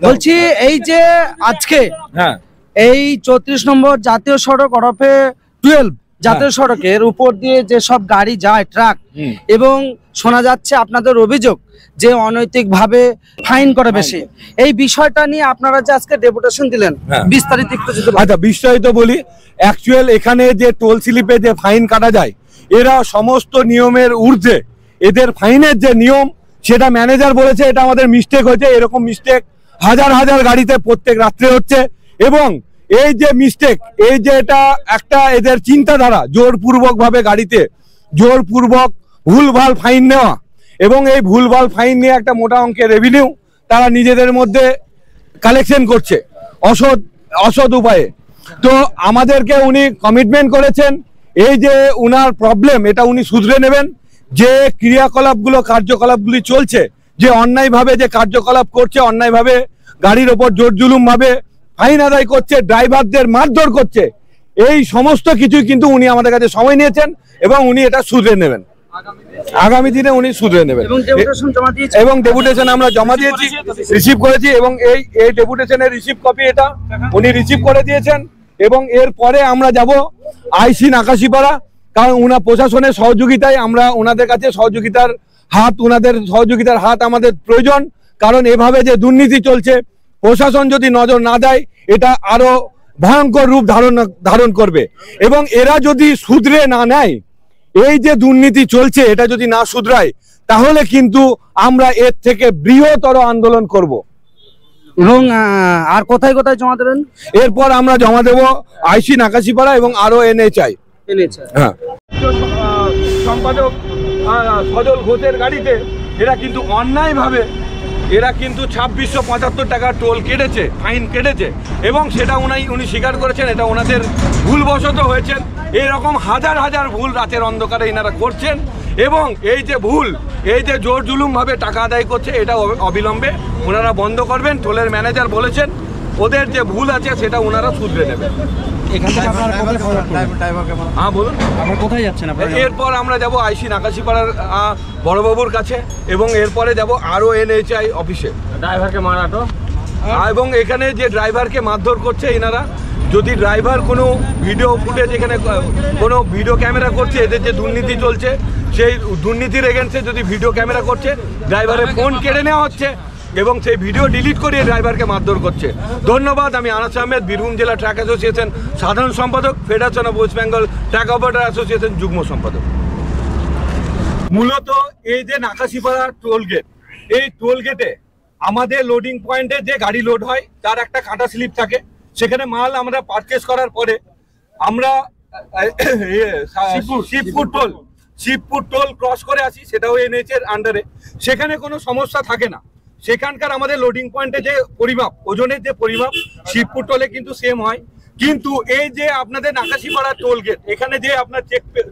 বলছি এই যে আজকে এই 34 নম্বর জাতীয় সড়ক ওরফে 12 জাতীয় সড়কের উপর দিয়ে যে সব গাড়ি যায় ট্রাক, এবং শোনা যাচ্ছে আপনাদের অভিযোগ যে অনৈতিকভাবে ফাইন করে বেশি, এই বিষয়টা নিয়ে আপনারা যে আজকে ডেপুটেশন দিলেন, বিস্তারিত একটু যদি। আচ্ছা, বিস্তারিত বলি। অ্যাকচুয়াল এখানে যে টোল স্লিপে যে ফাইন কাটা যায়, এরা সমস্ত নিয়মের ঊর্ধ্বে। এদের ফাইনের যে নিয়ম সেটা ম্যানেজার বলেছে এটা আমাদের মিস্টেক হয়েছে। এরকম মিস্টেক হাজার হাজার গাড়িতে প্রত্যেক রাত্রে হচ্ছে। এবং এই যে মিস্টেক, এই যে এটা একটা এদের চিন্তাধারা, জোরপূর্বক ভাবে গাড়িতে জোরপূর্বক ভুলভাল ফাইন নেওয়া, এবং এই ভুলভাল ফাইন নিয়ে একটা মোটা অঙ্কের রেভিনিউ তারা নিজেদের মধ্যে কালেকশন করছে অসৎ উপায়ে। তো আমাদেরকে উনি কমিটমেন্ট করেছেন এই যে উনার প্রবলেম এটা উনি শুধরে নেবেন। যে ক্রিয়াকলাপগুলো কার্যকলাপগুলি চলছে, যে অন্যায়ভাবে যে কার্যকলাপ করছে, অন্যায়ভাবে গাড়ির ওপর জোর জুলুম ভাবে ফাইন আদায় করছে, ড্রাইভারদের মারধর করছে, এই সমস্ত কিছুই কিন্তু উনি আমাদের কাছে সময় নিয়েছেন এবং উনি এটা শুধরে নেবেন। আগামী দিনে উনি শুধরে নেবেন এবং ডেপুটেশন আমরা জমা দিয়েছি, রিসিভ করেছি, এবং এই ডেপুটেশনের রিসিভ কপি এটা উনি রিসিভ করে দিয়েছেন। এবং এরপরে আমরা যাব আইসি নাকাশিপাড়া, কারণ উনার প্রশাসনের সহযোগিতায় আমরা ওনাদের কাছে ওনাদের সহযোগিতার হাত আমাদের প্রয়োজন। কারণ এভাবে যে দুর্নীতি চলছে, প্রশাসন যদি নজর না দেয় এটা আরো ভয়ঙ্কর রূপ ধারণ করবে। এবং এরা যদি শুধরে না নেয়, এই যে দুর্নীতি চলছে এটা যদি না শুধরায়, তাহলে কিন্তু আমরা এর থেকে বৃহত্তর আন্দোলন করব। এবং আর কোথায় কোথায় জমা দেবেন? এরপর আমরা জমা দেব আইসি নাকাশিপাড়া এবং আরো এনএচআই। হ্যাঁ, সম্পাদক সজল ঘোষের গাড়িতে এরা কিন্তু অন্যায়ভাবে এরা কিন্তু 2675 টাকা টোল কেটেছে, ফাইন কেটেছে, এবং সেটা উনি স্বীকার করেছেন এটা ওনাদের ভুলবশত হয়েছে। এরকম হাজার হাজার ভুল রাতের অন্ধকারে এনারা করছেন। এবং এই যে জোর জুলুমভাবে টাকা আদায় করছে, এটা অবিলম্বে ওনারা বন্ধ করবেন। টোলের ম্যানেজার বলেছেন ওদের যে ভুল আছে সেটা ওনারা শুধরে নেবেন। হ্যাঁ বলুন, কোথায় যাচ্ছেন? এরপর আমরা যাব আইসি নাকাশিপাড়ার বড়বাবুর কাছে, এবং এরপরে যাব আরও এনএচআই অফিসে। ড্রাইভারকে মারাটো, এবং এখানে যে ড্রাইভারকে মারধর করছে এনারা, যদি ড্রাইভার কোনো ভিডিও ফুটেজ, এখানে কোনো ভিডিও ক্যামেরা করছে, এদের যে দুর্নীতি চলছে সেই দুর্নীতির এগেন্সে যদি ভিডিও ক্যামেরা করছে, ড্রাইভারের ফোন কেড়ে নেওয়া হচ্ছে এবং সেই ভিডিও ডিলিট করে ড্রাইভারকে মারধর করছে। ধন্যবাদ। আমি আনাস আহমেদ, বীরভূম জেলা ট্রাক অ্যাসোসিয়েশন সাধারণ সম্পাদক, federation of West Bengal truck operator association যুগ্ম সম্পাদক। মূলত এই যে নাকাশিপাড়া টোল গেট, এই টোল গেটে আমাদের লোডিং পয়েন্টে যে গাড়ি লোড হয় তার একটা কাটা স্লিপ থাকে। সেখানে মাল আমরা পারচেস করার পরে আমরা শিবপুর টোল ক্রস করে আসি, সেটাও এনএইচ এর আন্ডারে। সেখানে কোনো সমস্যা থাকে না। সেখানকার আমাদের লোডিং পয়েন্টে যে পরিমাপ, ওজনের যে পরিমাপ শিবপুর টোলে কিন্তু সেম হয়। কিন্তু এই যে আপনাদের নাকাশিপাড়া টোল গেট, এখানে যে আপনার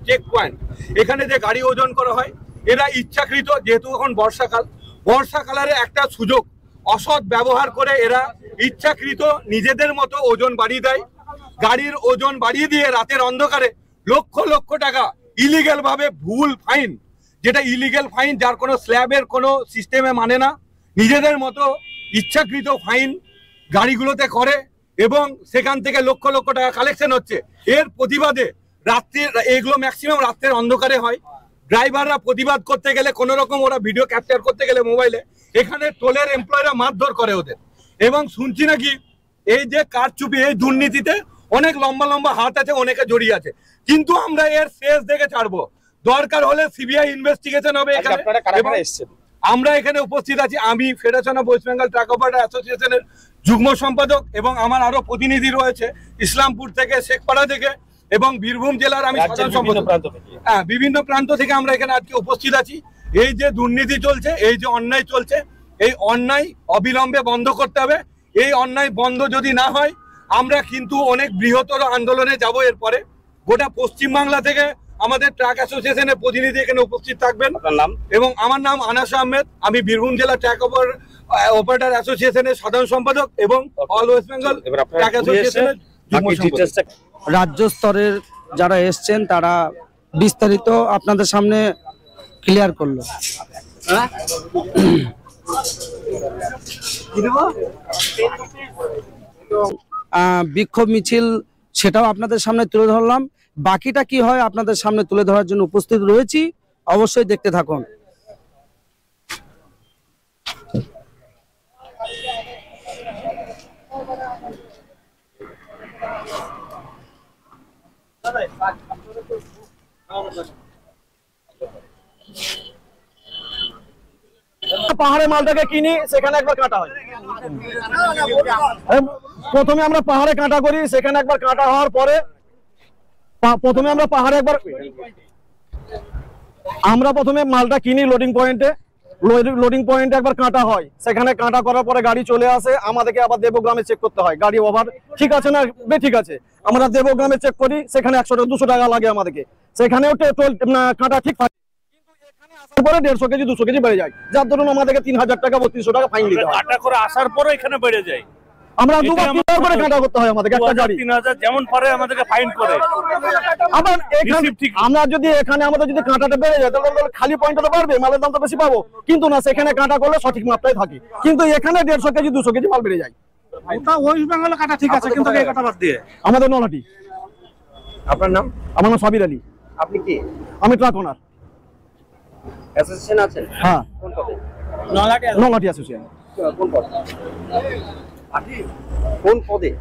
চেক পয়েন্ট, এখানে যে গাড়ি ওজন করা হয়, এরা ইচ্ছাকৃত, যেহেতু এখন বর্ষাকালের একটা সুযোগ অসৎ ব্যবহার করে এরা ইচ্ছাকৃত নিজেদের মতো ওজন বাড়িয়ে দেয়। গাড়ির ওজন বাড়িয়ে দিয়ে রাতের অন্ধকারে লক্ষ লক্ষ টাকা ইলিগ্যাল ভাবে ভুল ফাইন, যেটা ইলিগ্যাল ফাইন, যার কোনো স্ল্যাবের কোনো সিস্টেমে মানে না, নিজেদের মতো ইচ্ছাকৃত ফাইন গাড়িগুলোতে করে এবং সেখান থেকে লক্ষ লক্ষ টাকা কালেকশন হচ্ছে। এর প্রতিবাদে রাত্রির, এগুলো ম্যাক্সিমাম রাত্রের অন্ধকারে হয়, ড্রাইভাররা প্রতিবাদ করতে গেলে কোনো রকম ওরা ভিডিও ক্যাপচার করতে গেলে মোবাইলে, এখানে টোলের এমপ্লয়িরা মারধর করে ওদের। এবং শুনছি নাকি এই যে কারচুপি, এই দুর্নীতিতে অনেক লম্বা লম্বা হাত আছে, অনেকে জড়িয়ে আছে। কিন্তু আমরা এর শেষ দেখে ছাড়বো, দরকার হলে সিবিআই ইনভেস্টিগেশন হবে এখানে। আমরা এখানে উপস্থিত আছি, আমি federation of West Bengal truck operator অ্যাসোসিয়েশনের যুগ্ম সম্পাদক, এবং আমার আরো প্রতিনিধি রয়েছে ইসলামপুর থেকে, শেখপাড়া থেকে, এবং বীরভূম জেলার আমি সাধারণ সম্পাদক। হ্যাঁ, বিভিন্ন প্রান্ত থেকে আমরা এখানে আজকে উপস্থিত আছি। এই যে দুর্নীতি চলছে, এই যে অন্যায় চলছে, এই অন্যায় অবিলম্বে বন্ধ করতে হবে। এই অন্যায় বন্ধ যদি না হয়, আমরা কিন্তু অনেক বৃহত্তর আন্দোলনে যাব। এরপরে গোটা পশ্চিমবাংলা থেকে আমাদের ট্রাক অ্যাসোসিয়েশনের প্রতিনিধি এখানে উপস্থিত থাকবেন। এবং আমার নাম আনাস আহমেদ, আমি বীরভূম জেলা ট্রাক অপারেটর অ্যাসোসিয়েশনের সাধারণ সম্পাদক এবং অল ওয়েস্ট বেঙ্গল ট্রাক অ্যাসোসিয়েশনের যুগ্ম সম্পাদক। রাজ্য স্তরের যারা এসছেন তারা বিস্তারিত আপনাদের সামনে ক্লিয়ার করলো। বিক্ষোভ মিছিল সেটাও আপনাদের সামনে তুলে ধরলাম। বাকিটা কি হয় আপনাদের সামনে তুলে ধরার জন্য উপস্থিত রয়েছি, অবশ্যই দেখতে থাকুন। পাহাড়ে মালটাকে কিনি, সেখানে একবার কাটা হয়। প্রথমে আমরা পাহাড়ে কাটা করি, সেখানে একবার কাটা হওয়ার পরে প্রথমে আমরা পাহাড়ে একবার মালটা কিনি লোডিং পয়েন্টে একবার কাটা হয়। সেখানে কাটা করার পরে গাড়ি চলে আসে, আমাদেরকে আবার দেবগ্রামে চেক করতে হয় গাড়ি ওভার ঠিক আছে না ঠিক আছে। আমরা দেবগ্রামে চেক করি, সেখানে 100-200 টাকা লাগে আমাদেরকে, সেখানেও কাটা ঠিক থাকে। পরে 150 কেজি 200 কেজি বেড়ে যায়, যার ধরুন আমাদেরকে 3000 টাকা 3200 টাকা ফাইন দিতে হয়। কাটা করে আসার পরে এখানে বেড়ে যায়, আমরা দুবার করে কাটা করতে হয় আমাদেরকে, একটা গাড়ি 3000 যেমন পারে আমাদেরকে ফাইন করে। আবার এখানে আমরা যদি আমাদের যদি কাঁটাটা বেড়ে যায় তাহলে খালি পয়েন্টটা বাড়বে, মালের দাম তো বেশি পাবো, কিন্তু না, সেখানে কাঁটা করলে সঠিক মাপটাই থাকে, কিন্তু এখানে 150 কেজি 200 কেজি মাল বেড়ে যায়। ওটা ওয়েস্ট বেঙ্গলে কাটা ঠিক আছে, কিন্তু এই কাটা বাদ দিয়ে আমাদের নলাটি। আপনার নাম? আমার নাম সাবির আলী। আপনি কি? আমি ট্রাক ওনার। অ্যাসোসিয়েশন আছেন? হ্যাঁ, কোন পদে? নলাটি অ্যাসোসিয়েশন। কোন পদ? কোন পদে?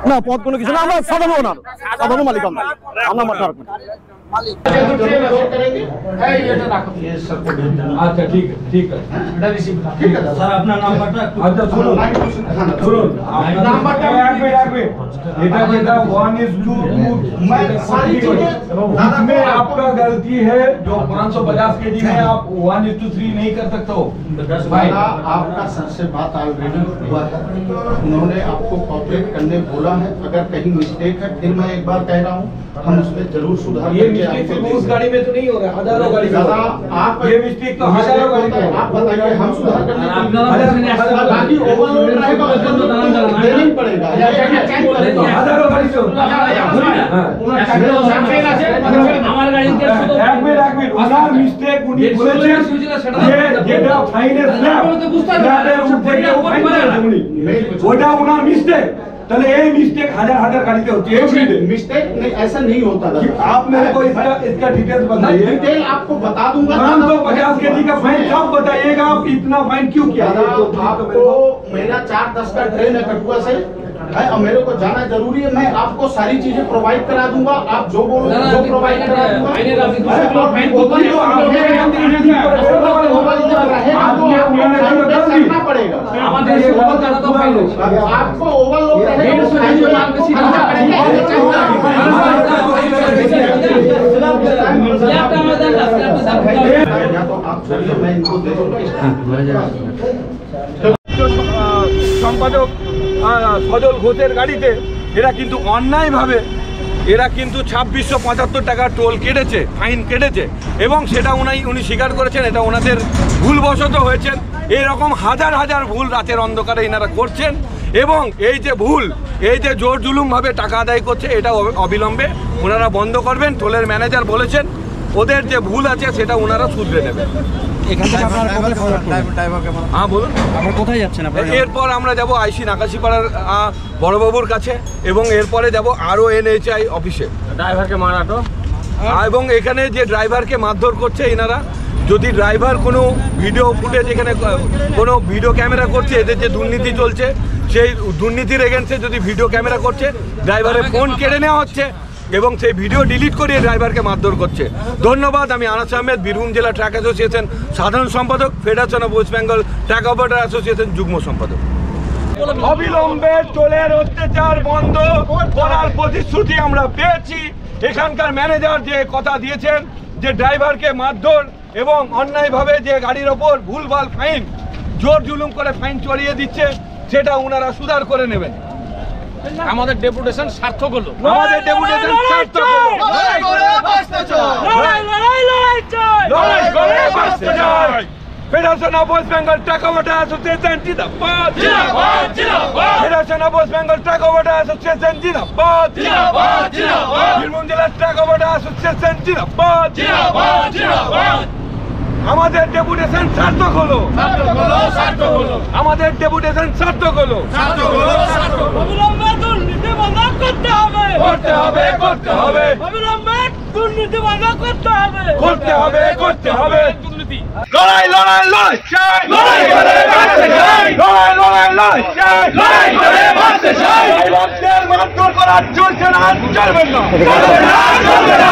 না, পদ কোনো কিছু না, আমরা সাধারণ ওনার, সাধারণ মালিক আমরা ট্রাক মালিক। আচ্ছা ঠিক আছে স্যার, আপনার নাম্বারটা আচ্ছা শুনুন নাম্বারটা এটা যেটা 1:2 मैं सारी चीजें उसमें आपका गलती है, जो 550 केजी में आप 1:3 नहीं कर सकते हो भाई। आपका सर से बात ऑलरेडी हुआ था, उन्होंने आपको कॉपरेट करने बोला है, अगर कहीं मिस्टेक है फिर मैं एक बार कह रहा हूँ हम उसमें जरूर सुधार ये मिस्टेक सिर्फ उस गाड़ी में तो नहीं हो रहा, हजारों गाड़ी में। आप ये मिस्टेक तो हजारों गाड़ी में। आप बताइए, हम सुधार करने बाकी ओवरलोड रहेगा तो देना ही पड़ेगा, हजारों गाड़ी से আমার গাড়িতে এক মিনিট ওনার মিস্টেক উনি বলেছেন যে যেটা ফাইনের স্ল্যাব স্ল্যাবের উপরে ওটা ওনার মিস্টেক, তাহলে এই মিস্টেক হাজার গাড়িতে হচ্ছে। मिस्टेक नहीं, ऐसा नहीं होता था। आप मेरे को इसका डिटेल्स बताइए। डिटेल आपको बता दूंगा। 550 केजी का फाइन कब बताइएगा, आप इतना फाइन क्यों किया? आपको मेरा 4:10 का ट्रेन है कठुआ से, अब मेरे को जाना जरूरी है, मैं आपको सारी चीजें प्रोवाइड करा दूंगा, आप जो बोलो वो प्रोवाइड करा दूंगा। करना पड़ेगा आपको, ओवरलोड तो आप छोड़िए, मैं इनको दे दूंगा। সম্পাদক সজল ঘোষের গাড়িতে এরা কিন্তু অন্যায়ভাবে 2675 টাকা টোল কেটেছে, ফাইন কেটেছে, এবং সেটা উনি স্বীকার করেছেন এটা ওনাদের ভুলবশত হয়েছেন। এরকম হাজার ভুল রাতের অন্ধকারে এনারা করছেন, এবং এই যে জোর জুলুমভাবে টাকা আদায় করছে, এটা অবিলম্বে ওনারা বন্ধ করবেন। টোলের ম্যানেজার বলেছেন ওদের যে ভুল আছে সেটা ওনারা শুধরে নেবেন। হ্যাঁ বলুন, কোথায় যাচ্ছেন আপনারা? এরপর আমরা যাব আইসি নাকাশিপাড়ার বড়বাবুর কাছে, এবং এরপরে যাব আরও NHI অফিসে। ড্রাইভারকে মারাটো, এবং এখানে যে ড্রাইভারকে মারধর করছে এনারা, যদি ড্রাইভার কোনো ভিডিও ফুটেজ, এখানে কোনো ভিডিও ক্যামেরা করছে, এদের যে দুর্নীতি চলছে সেই দুর্নীতির এগেন্সে যদি ভিডিও ক্যামেরা করছে, ড্রাইভারের ফোন কেড়ে নেওয়া হচ্ছে এবং সেই ভিডিও ডিলিট করিয়ে ড্রাইভারকে মারধর করছে। ধন্যবাদ। আমি আনাস আহমেদ, বীরভূম জেলা ট্রাক অ্যাসোসিয়েশন সাধারণ সম্পাদক, federation of West Bengal truck operator association যুগ্ম সম্পাদক। অবিলম্বে টোলের অত্যাচার বন্ধ করার প্রতিশ্রুতি আমরা পেয়েছি। এখানকার ম্যানেজার যে কথা দিয়েছেন যে ড্রাইভারকে মারধর এবং অন্যায়ভাবে যে গাড়ির ওপর ভুলভাল ফাইন, জোর জুলুম করে ফাইন চড়িয়ে দিচ্ছে, সেটা ওনারা সুধার করে নেবেন। আমাদের ডেপুটেশন সার্থক হলো, আমাদের ডেপুটেশন সার্থক হলো। লড়াই করে বাঁচতে চাই। Federation of West Bengal truck operator association জিন্দাবাদ, federation of West Bengal truck operator association জিন্দাবাদ, বীরভূম জেলা ট্রাক অপারেটর অ্যাসোসিয়েশন জিন্দাবাদ। আমাদের ডেপুটেশন সার্থক হলো, আমাদের ডেপুটেশন সার্থক হলো। অবিলম্বে দুর্নীতি বন্ধ করতে হবে, করতে হবে, করতে হবে, অবিলম্বে দুর্নীতি বন্ধ করতে হবে, করতে হবে, করতে হবে। দুর্নীতি লড়াই লড়াই লড়াই চাই, লড়াই করে বাঁচতে চাই, লড়াই লড়াই লড়াই চাই, লড়াই করে বাঁচতে চাই। ড্রাইভারদের মারধর করা চলছে না, চলবে না, চলবে না, চলবে না।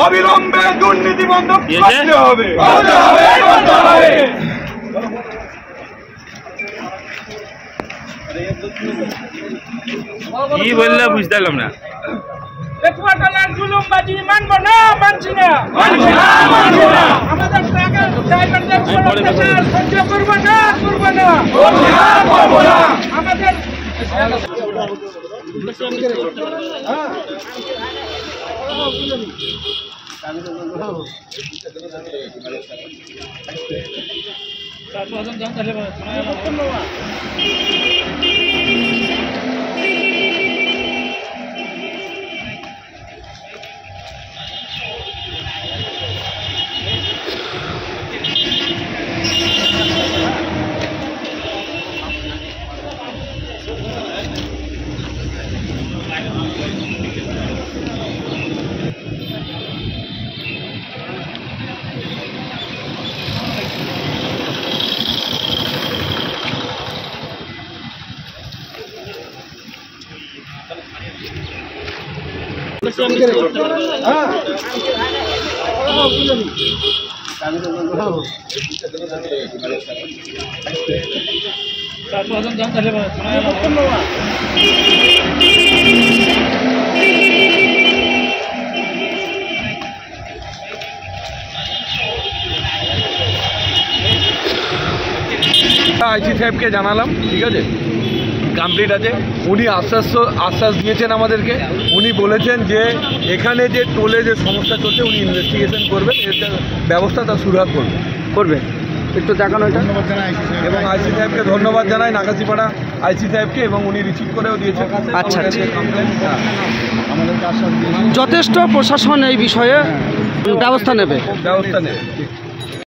অবিলম্বে দুর্নীতি বন্ধ করতে হবে, করতে হবে, করতে হবে। কি বললে বুঝতে পারলাম না। পেটুয়াটালার জুলুমবাজি মানব না, মানছি না, মানছি না, মানছি না। আমাদের ট্রাকের ড্রাইভারদের অত্যাচার সহ্য করবো না, করবো না, করবো না, করবো না। আমাদের আইসি সাহেবকে জানালাম, ঠিক আছে, কমপ্লিট আছে। উনি আশ্বাস দিয়েছেন আমাদেরকে। উনি বলেছেন যে এখানে যে টোলে যে সমস্যা চলছে উনি ইনভেস্টিগেশন করবেন, এর ব্যবস্থা তা সুরাহা করবে। একটু দেখানো এটা। এবং আইসি সাহেবকে ধন্যবাদ জানাই, নাকাশিপাড়া আইসি সাহেবকে, এবং উনি রিসিভ করেও দিয়েছেন। আচ্ছা, আচ্ছা। কমপ্লেন যথেষ্ট প্রশাসন এই বিষয়ে ব্যবস্থা নেবে। ব্যবস্থা নেবে।